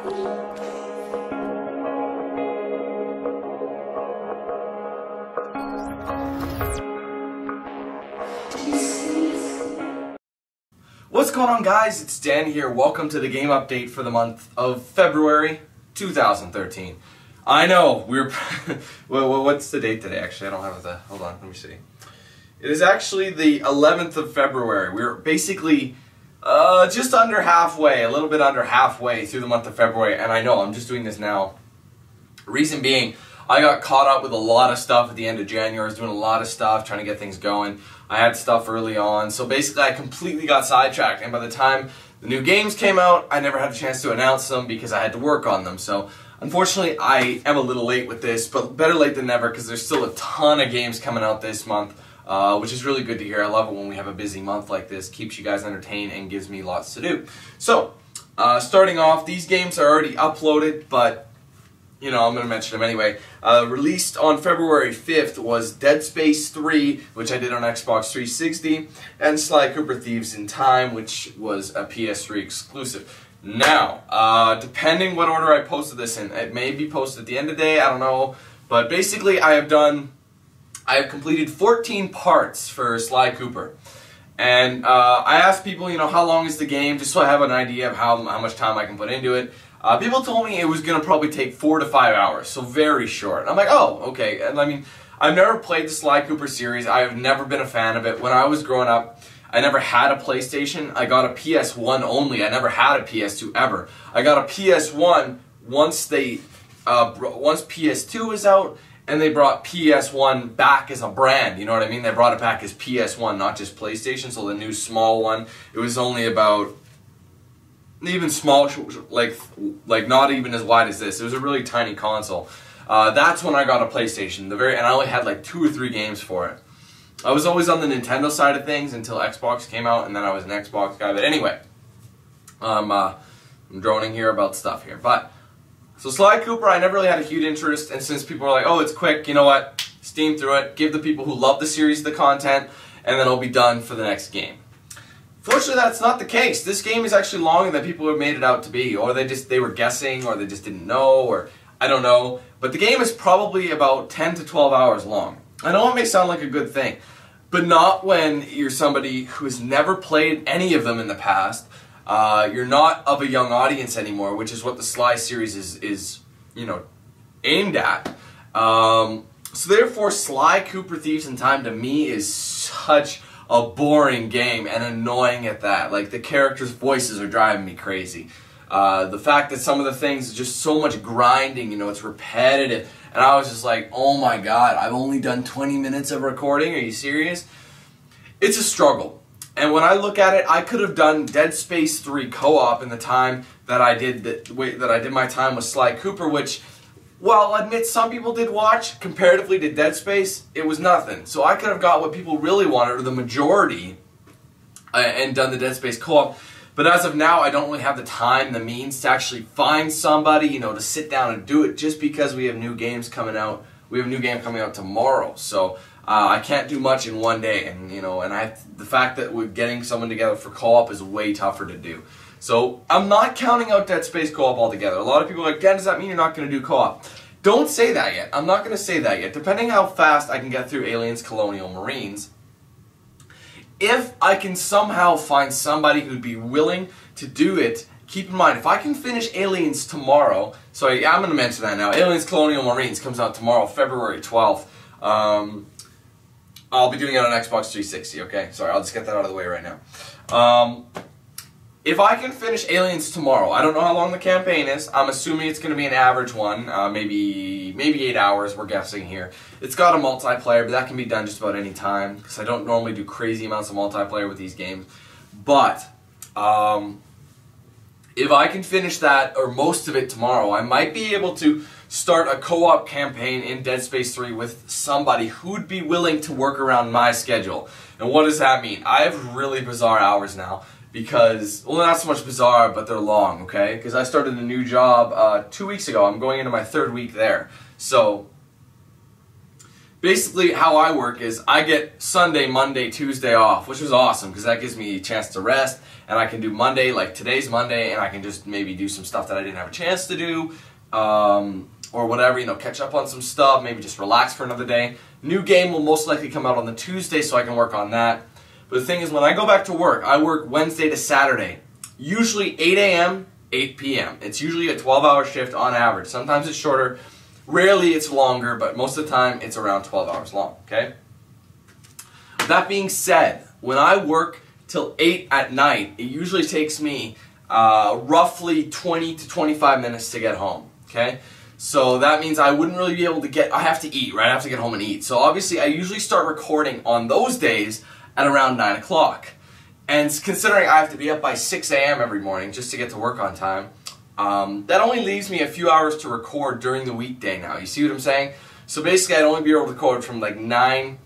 What's going on, guys? It's Dan here. Welcome to the game update for the month of February 2013. I know, we're... well, what's the date today, actually? I don't have the... Hold on, let me see. It is actually the 11th of February. We're basically just under halfway, a little bit under halfway through the month of February, and I know, I'm just doing this now. Reason being, I got caught up with a lot of stuff at the end of January. I was doing a lot of stuff, trying to get things going. I had stuff early on, so basically I completely got sidetracked, and by the time the new games came out, I never had a chance to announce them because I had to work on them. So unfortunately, I am a little late with this, but better late than never because there's still a ton of games coming out this month, which is really good to hear. I love it when we have a busy month like this. Keeps you guys entertained and gives me lots to do. So, starting off, these games are already uploaded, but you know, I'm going to mention them anyway. Released on February 5th was Dead Space 3, which I did on Xbox 360, and Sly Cooper Thieves in Time, which was a PS3 exclusive. Now, depending what order I posted this in, it may be posted at the end of the day, I don't know, but basically I have completed 14 parts for Sly Cooper. And I asked people, you know, how long is the game, just so I have an idea of how much time I can put into it. People told me it was going to probably take 4 to 5 hours, so very short. I'm like, oh, okay. And I mean, I've never played the Sly Cooper series. I have never been a fan of it. When I was growing up, I never had a PlayStation. I got a PS1 only. I never had a PS2 ever. I got a PS1 once PS2 was out, and they brought PS1 back as a brand. You know what I mean? They brought it back as PS1, not just PlayStation. So the new small one, it was only about... even small, like not even as wide as this. It was a really tiny console. That's when I got a PlayStation. And I only had like 2 or 3 games for it. I was always on the Nintendo side of things until Xbox came out, and then I was an Xbox guy. But anyway, I'm droning here about stuff here. But so Sly Cooper, I never really had a huge interest, and since people were like, "Oh, it's quick," you know what? Steam through it, give the people who love the series the content, and then I'll be done for the next game. Fortunately, that's not the case. This game is actually longer than people have made it out to be, or they were guessing, or they just didn't know, or I don't know. But the game is probably about 10 to 12 hours long. I know it may sound like a good thing, but not when you're somebody who has never played any of them in the past. You're not of a young audience anymore, which is what the Sly series is you know, aimed at. So therefore, Sly Cooper Thieves in Time to me is such a boring game, and annoying at that. Like, the characters' voices are driving me crazy. The fact that some of the things are just so much grinding, you know, it's repetitive. And I was just like, oh my god, I've only done 20 minutes of recording? Are you serious? It's a struggle. And when I look at it, I could have done Dead Space 3 co-op in the time that I did my time with Sly Cooper, which, well, I'll admit some people did watch. Comparatively to Dead Space, it was nothing. So I could have got what people really wanted, or the majority, and done the Dead Space co-op. But as of now, I don't really have the time, the means to actually find somebody, you know, to sit down and do it, just because we have new games coming out. We have a new game coming out tomorrow, so I can't do much in one day. And you know, and the fact that we're getting someone together for co-op is way tougher to do. So I'm not counting out Dead Space co-op altogether. A lot of people are like, Dan, does that mean you're not going to do co-op? Don't say that yet. I'm not going to say that yet. Depending how fast I can get through Aliens, Colonial, Marines, if I can somehow find somebody who'd be willing to do it, keep in mind, if I can finish Aliens tomorrow, so I'm going to mention that now, Aliens, Colonial, Marines comes out tomorrow, February 12th. I'll be doing it on Xbox 360, okay? Sorry, I'll just get that out of the way right now. If I can finish Aliens tomorrow, I don't know how long the campaign is. I'm assuming it's going to be an average one, maybe 8 hours, we're guessing here. It's got a multiplayer, but that can be done just about any time, because I don't normally do crazy amounts of multiplayer with these games. But, if I can finish that, or most of it tomorrow, I might be able to start a co-op campaign in Dead Space 3 with somebody who'd be willing to work around my schedule. And what does that mean? I have really bizarre hours now. Because, well, not so much bizarre, but they're long, okay? Because I started a new job 2 weeks ago. I'm going into my 3rd week there. So, basically how I work is I get Sunday, Monday, Tuesday off, which is awesome because that gives me a chance to rest, and I can do Monday, like today's Monday, and I can just maybe do some stuff that I didn't have a chance to do, or whatever, you know, catch up on some stuff, maybe just relax for another day. New game will most likely come out on the Tuesday, so I can work on that. But the thing is, when I go back to work, I work Wednesday to Saturday, usually 8 a.m., 8 p.m. It's usually a 12-hour shift on average. Sometimes it's shorter, rarely it's longer, but most of the time it's around 12 hours long, okay? That being said, when I work till 8 at night, it usually takes me roughly 20 to 25 minutes to get home, okay? So that means I wouldn't really be able to get, I have to eat, right? I have to get home and eat. So obviously I usually start recording on those days at around 9 o'clock. And considering I have to be up by 6 a.m. every morning just to get to work on time, that only leaves me a few hours to record during the weekday now. You see what I'm saying? So basically I'd only be able to record from like 9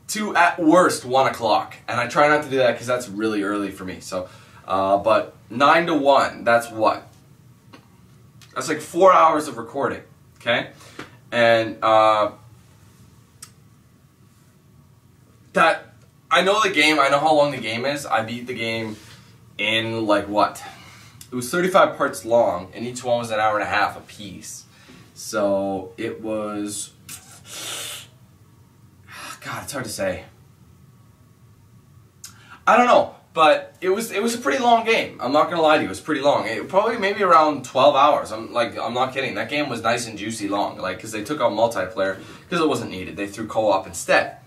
to at worst 1 o'clock. And I try not to do that because that's really early for me. So, but 9 to 1, that's what? That's like 4 hours of recording, okay? And that, I know the game, I know how long the game is. I beat the game in like what? It was 35 parts long, and each one was an hour and a half a piece. So it was, God, it's hard to say. I don't know, but it was a pretty long game. I'm not gonna lie to you, it was pretty long. It probably maybe around 12 hours. I'm not kidding. That game was nice and juicy long, like because they took out multiplayer because it wasn't needed. They threw co-op instead.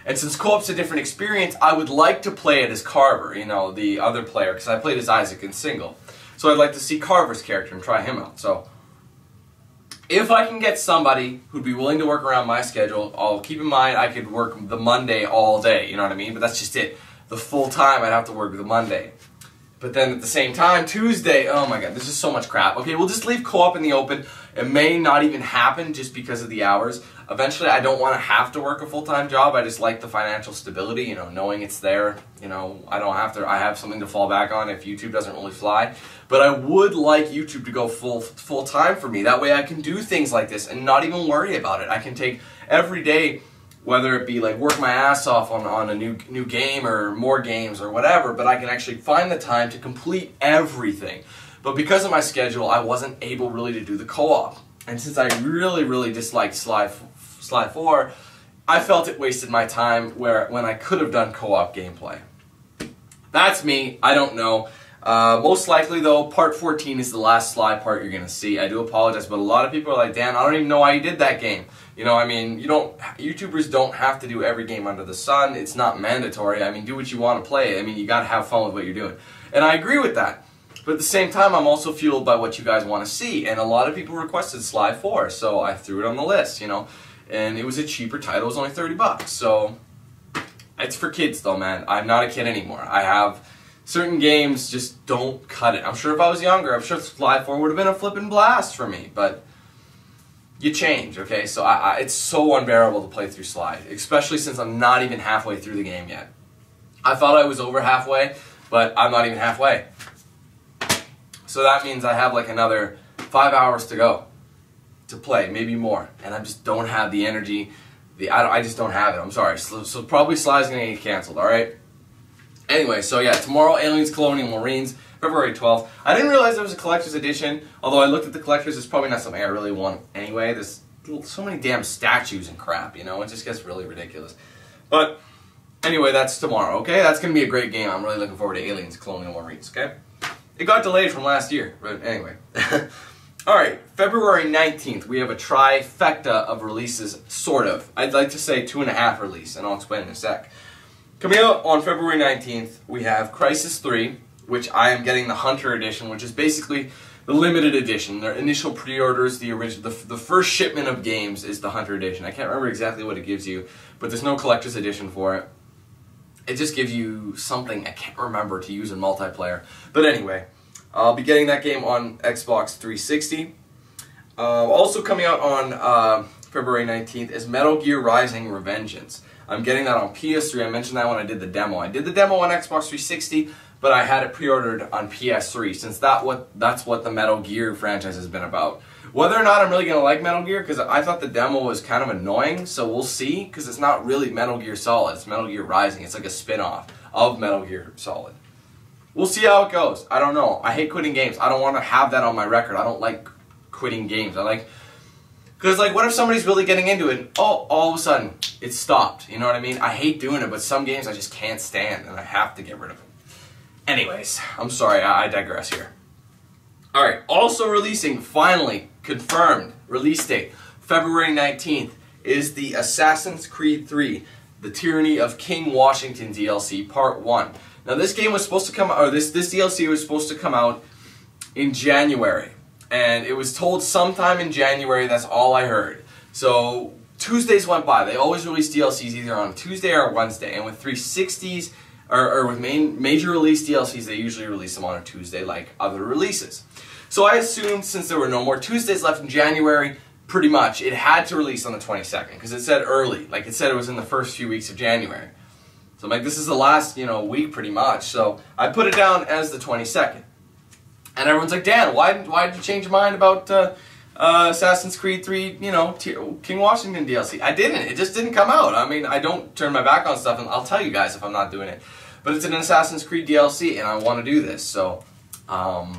And since co-op's a different experience, I would like to play it as Carver, you know, the other player, because I played as Isaac in single. So I'd like to see Carver's character and try him out. So if I can get somebody who'd be willing to work around my schedule, I'll keep in mind I could work the Monday all day, you know what I mean? But that's just it. The full time I'd have to work the Monday. But then at the same time, Tuesday, oh my god, this is so much crap. Okay, we'll just leave co-op in the open. It may not even happen just because of the hours. Eventually, I don't want to have to work a full-time job. I just like the financial stability, you know, knowing it's there. You know, I don't have to, I have something to fall back on if YouTube doesn't really fly. But I would like YouTube to go full-time for me. That way I can do things like this and not even worry about it. I can take every day, whether it be like work my ass off on a new game or more games or whatever, but I can actually find the time to complete everything. But because of my schedule, I wasn't able really to do the co-op. And since I really disliked Sly 4, I felt it wasted my time when I could have done co-op gameplay. That's me, I don't know. Most likely though, part 14 is the last Sly part you're going to see. I do apologize, but a lot of people are like, Dan, I don't even know why you did that game. You know, I mean, YouTubers don't have to do every game under the sun. It's not mandatory. I mean, do what you want to play. I mean, you got to have fun with what you're doing. And I agree with that. But at the same time, I'm also fueled by what you guys want to see. And a lot of people requested Sly 4, so I threw it on the list, you know. And it was a cheaper title. It was only 30 bucks. So it's for kids though, man. I'm not a kid anymore. I have certain games just don't cut it. I'm sure if I was younger, I'm sure Sly 4 would have been a flippin' blast for me. But you change, okay? So it's so unbearable to play through Sly, especially since I'm not even halfway through the game yet. I thought I was over halfway, but I'm not even halfway. So that means I have like another 5 hours to go to play, maybe more, and I just don't have the energy. I just don't have it. I'm sorry. So probably Sly's gonna get canceled. All right. Anyway, so yeah, tomorrow Aliens, Colonial, Marines, February 12th. I didn't realize there was a collector's edition. Although I looked at the collector's, it's probably not something I really want anyway. There's so many damn statues and crap. You know, it just gets really ridiculous. But anyway, that's tomorrow. Okay, that's gonna be a great game. I'm really looking forward to Aliens, Colonial, Marines. Okay. It got delayed from last year, but anyway. Alright, February 19th, we have a trifecta of releases, sort of. I'd like to say 2.5 release, and I'll explain in a sec. Coming out on February 19th, we have Crysis 3, which I am getting the Hunter Edition, which is basically the limited edition. Their initial pre-orders, the first shipment of games is the Hunter Edition. I can't remember exactly what it gives you, but there's no collector's edition for it. It just gives you something I can't remember to use in multiplayer. But anyway, I'll be getting that game on Xbox 360. Also coming out on February 19th is Metal Gear Rising: Revengeance. I'm getting that on PS3. I mentioned that when I did the demo. I did the demo on Xbox 360, but I had it pre-ordered on PS3 since that's what the Metal Gear franchise has been about. Whether or not I'm really going to like Metal Gear, because I thought the demo was kind of annoying, so we'll see, because it's not really Metal Gear Solid, it's Metal Gear Rising. It's like a spin-off of Metal Gear Solid. We'll see how it goes. I don't know. I hate quitting games. I don't want to have that on my record. I don't like quitting games. Because, like, what if somebody's really getting into it and, oh, all of a sudden, it stopped. You know what I mean? I hate doing it, but some games I just can't stand, and I have to get rid of them. Anyways, I'm sorry, I digress here. Alright, also releasing, finally, confirmed, release date, February 19th, is the Assassin's Creed 3, the Tyranny of King Washington DLC, Part 1. Now, this game was supposed to come out, or this DLC was supposed to come out in January. And it was told sometime in January, that's all I heard. So, Tuesdays went by. They always release DLCs either on Tuesday or Wednesday. And with 360s, or with major release DLCs, they usually release them on a Tuesday like other releases. So I assumed since there were no more Tuesdays left in January, pretty much, it had to release on the 22nd. Because it said early. Like, it said it was in the first few weeks of January. So I'm like, this is the last, week pretty much. So I put it down as the 22nd. And everyone's like, Dan, why did you change your mind about Assassin's Creed 3, King Washington DLC? I didn't. It just didn't come out. I mean, I don't turn my back on stuff, and I'll tell you guys if I'm not doing it. But it's an Assassin's Creed DLC, and I want to do this. So, that's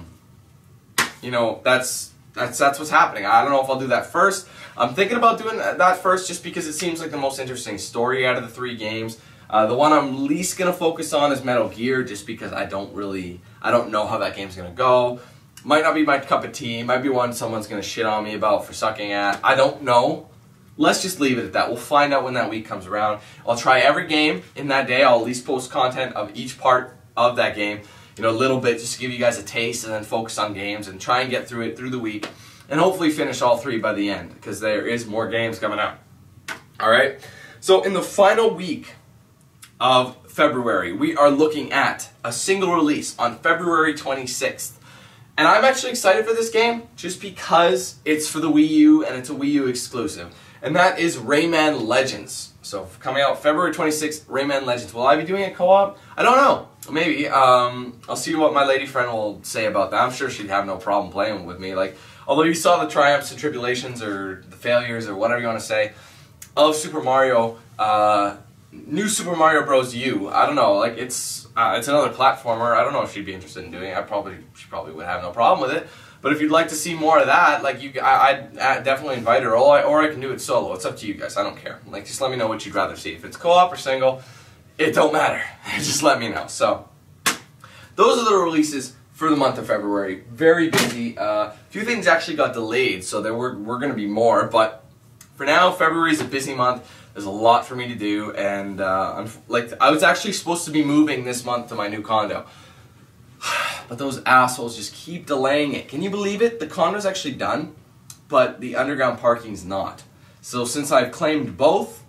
what's happening. I don't know if I'll do that first. I'm thinking about doing that first just because it seems like the most interesting story out of the 3 games. The one I'm least going to focus on is Metal Gear, just because I don't know how that game's going to go. Might not be my cup of tea. Might be one someone's going to shit on me about for sucking at. I don't know. Let's just leave it at that. We'll find out when that week comes around. I'll try every game in that day. I'll at least post content of each part of that game. A little bit, just to give you guys a taste, and then focus on games and try and get through it through the week. And hopefully finish all 3 by the end, because there is more games coming out. Alright? So in the final week of February, we are looking at a single release on February 26th. And I'm actually excited for this game just because it's for the Wii U and it's a Wii U exclusive. And that is Rayman Legends. So coming out February 26th, Rayman Legends. Will I be doing a co-op? I don't know. Maybe. I'll see what my lady friend will say about that. I'm sure she'd have no problem playing with me. Although you saw the triumphs and tribulations, or the failures, or whatever you want to say, of Super Mario, New Super Mario Bros. U. I don't know, it's another platformer. I don't know if she'd be interested in doing it. She probably would have no problem with it. But if you'd like to see more of that, I'd definitely invite her, or I can do it solo. It's up to you guys. I don't care. Just let me know what you'd rather see. If it's co-op or single, it don't matter. Just let me know. So, those are the releases for the month of February. Very busy. A few things actually got delayed, so there were going to be more. But for now, February is a busy month. There's a lot for me to do, and I was actually supposed to be moving this month to my new condo. But those assholes just keep delaying it. Can you believe it? The condo's actually done, but the underground parking's not. So since I've claimed both,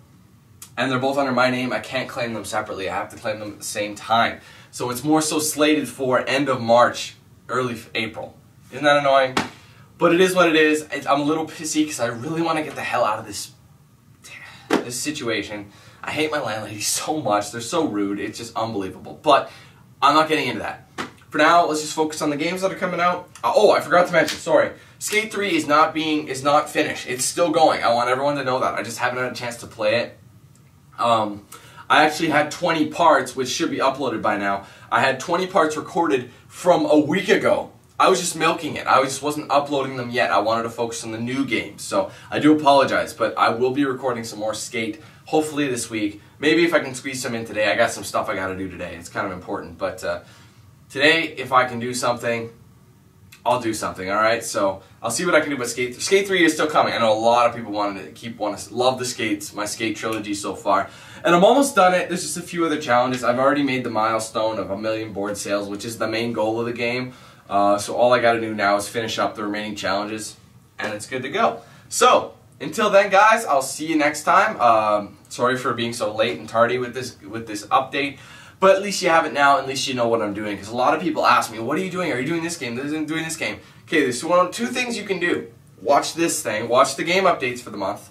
and they're both under my name, I can't claim them separately. I have to claim them at the same time. So it's more so slated for end of March, early April. Isn't that annoying? But it is what it is. I'm a little pissy because I really want to get the hell out of this situation. I hate my landlady so much. They're so rude. It's just unbelievable. But I'm not getting into that. For now, let's just focus on the games that are coming out. Oh, I forgot to mention, sorry. Skate 3 is not finished. It's still going. I want everyone to know that. I just haven't had a chance to play it. I actually had 20 parts, which should be uploaded by now. I had 20 parts recorded from a week ago. I was just milking it. I just wasn't uploading them yet. I wanted to focus on the new games. So I do apologize, but I will be recording some more Skate, hopefully this week. Maybe if I can squeeze some in today. I got some stuff I got to do today. It's kind of important. But today, if I can do something, I'll do something, alright? So I'll see what I can do, but Skate 3 is still coming. I know a lot of people want to love the Skates, my Skate trilogy so far. And I'm almost done it. There's just a few other challenges. I've already made the milestone of 1 million board sales, which is the main goal of the game. So all I got to do now is finish up the remaining challenges, and it's good to go. So, until then, guys, I'll see you next time. Sorry for being so late and tardy with this update. But at least you have it now, at least you know what I'm doing. Because a lot of people ask me, what are you doing? Are you doing this game? Doing this game? Okay, there's 2 things you can do. Watch this thing. Watch the game updates for the month.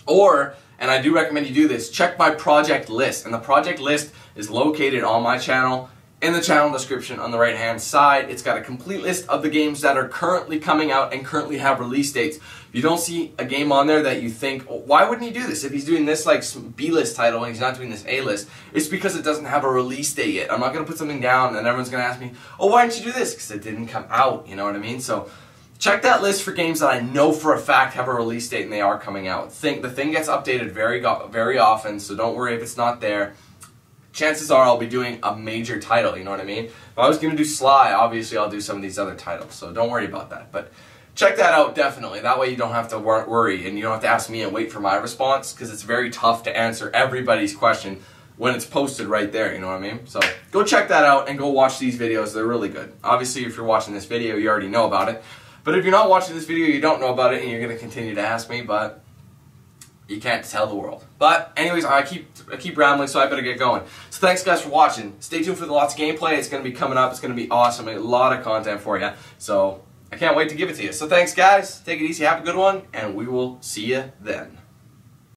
Or, and I do recommend you do this, check my project list. And the project list is located on my channel in the channel description on the right hand side. It's got a complete list of the games that are currently coming out and currently have release dates. If you don't see a game on there that you think, oh, why wouldn't he do this? If he's doing this like B-list title and he's not doing this A-list, it's because it doesn't have a release date yet. I'm not going to put something down and everyone's going to ask me, oh, why didn't you do this? Because it didn't come out, you know what I mean? So check that list for games that I know for a fact have a release date and they are coming out. The thing gets updated very often, so don't worry if it's not there. Chances are I'll be doing a major title, you know what I mean? If I was going to do Sly, obviously I'll do some of these other titles, so don't worry about that. But check that out definitely. That way you don't have to worry and you don't have to ask me and wait for my response, because it's very tough to answer everybody's question when it's posted right there, you know what I mean? So go check that out and go watch these videos. They're really good. Obviously if you're watching this video, you already know about it. But if you're not watching this video, you don't know about it and you're going to continue to ask me, but you can't tell the world. But anyways, I keep rambling, so I better get going. So thanks guys for watching. Stay tuned for the lots of gameplay. It's going to be coming up. It's going to be awesome. A lot of content for you. So I can't wait to give it to you. So thanks guys. Take it easy. Have a good one. And we will see you then.